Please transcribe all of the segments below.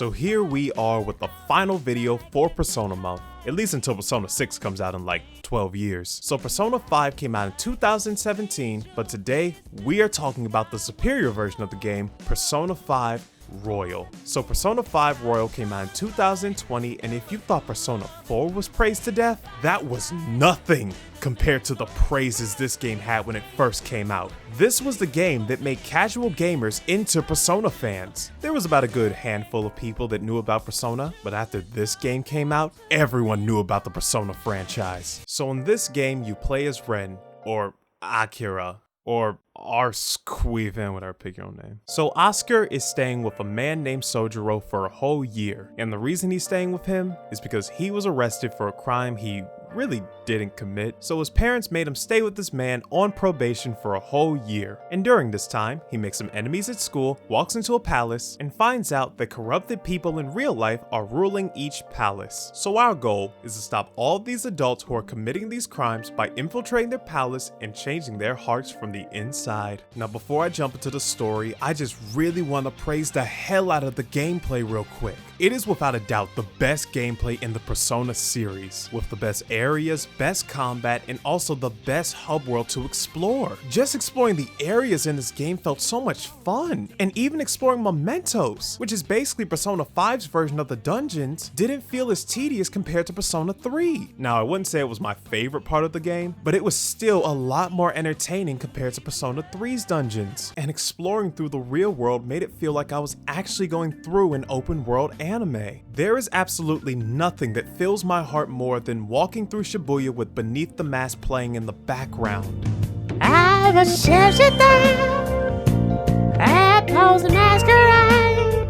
So here we are with the final video for Persona month, at least until Persona 6 comes out in like 12 years. So Persona 5 came out in 2017, but today we are talking about the superior version of the game, Persona 5 Royal. So Persona 5 Royal came out in 2020, and if you thought Persona 4 was praised to death, that was nothing compared to the praises this game had when it first came out. This was the game that made casual gamers into Persona fans. There was about a good handful of people that knew about Persona, but after this game came out, everyone knew about the Persona franchise. So in this game, you play as Ren, or Akira, or Arsqueven, whatever, pick your own name. So Oscar is staying with a man named Sojiro for a whole year, and the reason he's staying with him is because he was arrested for a crime he really didn't commit, so his parents made him stay with this man on probation for a whole year. And during this time, he makes some enemies at school, walks into a palace, and finds out that corrupted people in real life are ruling each palace. So our goal is to stop all of these adults who are committing these crimes by infiltrating their palace and changing their hearts from the inside. Now before I jump into the story, I just really want to praise the hell out of the gameplay real quick. It is without a doubt the best gameplay in the Persona series, with the best areas, best combat, and also the best hub world to explore. Just exploring the areas in this game felt so much fun, and even exploring Mementos, which is basically Persona 5's version of the dungeons, didn't feel as tedious compared to Persona 3. Now I wouldn't say it was my favorite part of the game, but it was still a lot more entertaining compared to Persona 3's dungeons, and exploring through the real world made it feel like I was actually going through an open world anime. There is absolutely nothing that fills my heart more than walking through Shibuya with Beneath the Mask playing in the background. I was shouting down, I pose a masquerade,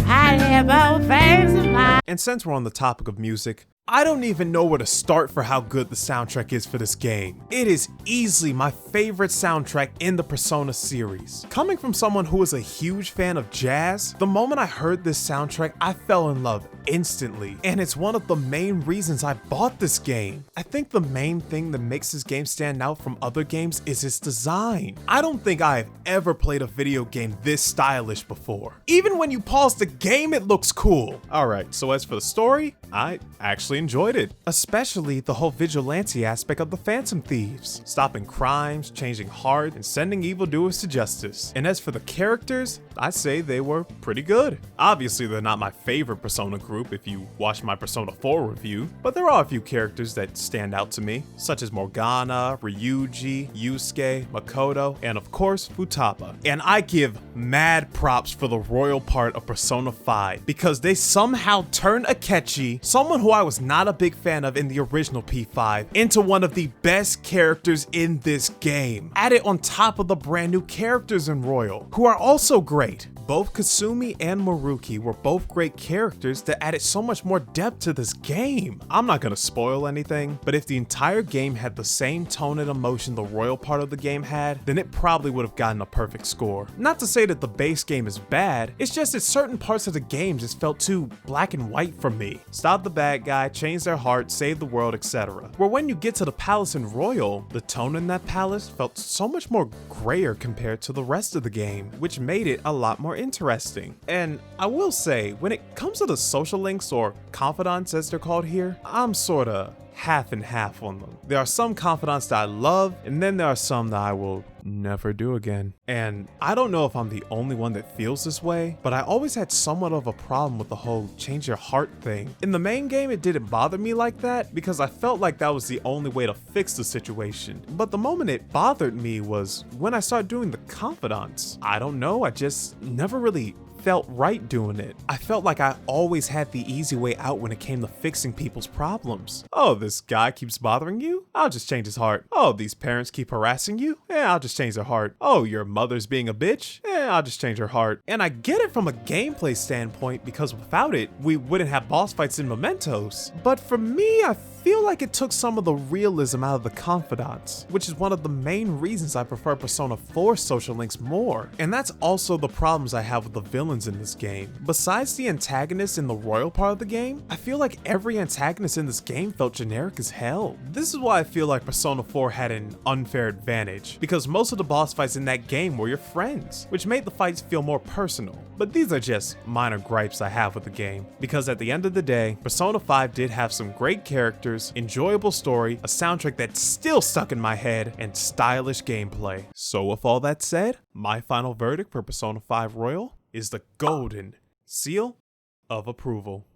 I have all things in mind. And since we're on the topic of music, I don't even know where to start for how good the soundtrack is for this game. It is easily my favorite soundtrack in the Persona series. Coming from someone who is a huge fan of jazz, the moment I heard this soundtrack, I fell in love instantly. And it's one of the main reasons I bought this game. I think the main thing that makes this game stand out from other games is its design. I don't think I have ever played a video game this stylish before. Even when you pause the game, it looks cool. Alright, so as for the story, I actually enjoyed it, especially the whole vigilante aspect of the Phantom Thieves, stopping crimes, changing hearts, and sending evildoers to justice. And as for the characters, I say they were pretty good. Obviously, they're not my favorite Persona group if you watch my Persona 4 review, but there are a few characters that stand out to me, such as Morgana, Ryuji, Yusuke, Makoto, and of course, Futaba. And I give mad props for the royal part of Persona 5, because they somehow turn Akechi, someone who I was not a big fan of in the original P5, into one of the best characters in this game. Added on top of the brand new characters in Royal, who are also great. Both Kasumi and Maruki were both great characters that added so much more depth to this game. I'm not gonna spoil anything, but if the entire game had the same tone and emotion the Royal part of the game had, then it probably would have gotten a perfect score. Not to say that the base game is bad, it's just that certain parts of the game just felt too black and white for me. Stop the bad guy, change their heart, save the world, etc. Where when you get to the palace in Royal, the tone in that palace felt so much more grayer compared to the rest of the game, which made it a lot more interesting. And I will say, when it comes to the social links, or confidants as they're called here, I'm sorta half and half on them. There are some confidants that I love, and then there are some that I will never do again. And I don't know if I'm the only one that feels this way, but I always had somewhat of a problem with the whole change your heart thing. In the main game, it didn't bother me like that because I felt like that was the only way to fix the situation. But the moment it bothered me was when I started doing the confidants. I don't know, I just never really felt right doing it. I felt like I always had the easy way out when it came to fixing people's problems. Oh, this guy keeps bothering you? I'll just change his heart. Oh, these parents keep harassing you? I'll just change their heart. Oh, your mother's being a bitch? I'll just change her heart. And I get it from a gameplay standpoint because without it, we wouldn't have boss fights in Mementos. But for me, I feel like it took some of the realism out of the confidants, which is one of the main reasons I prefer Persona 4's social links more. And that's also the problems I have with the villains in this game. Besides the antagonists in the royal part of the game, I feel like every antagonist in this game felt generic as hell. This is why I feel like Persona 4 had an unfair advantage, because most of the boss fights in that game were your friends, which made the fights feel more personal. But these are just minor gripes I have with the game, because at the end of the day, Persona 5 did have some great characters, enjoyable story, a soundtrack that's still stuck in my head, and stylish gameplay. So with all that said, my final verdict for Persona 5 Royal is the golden seal of approval.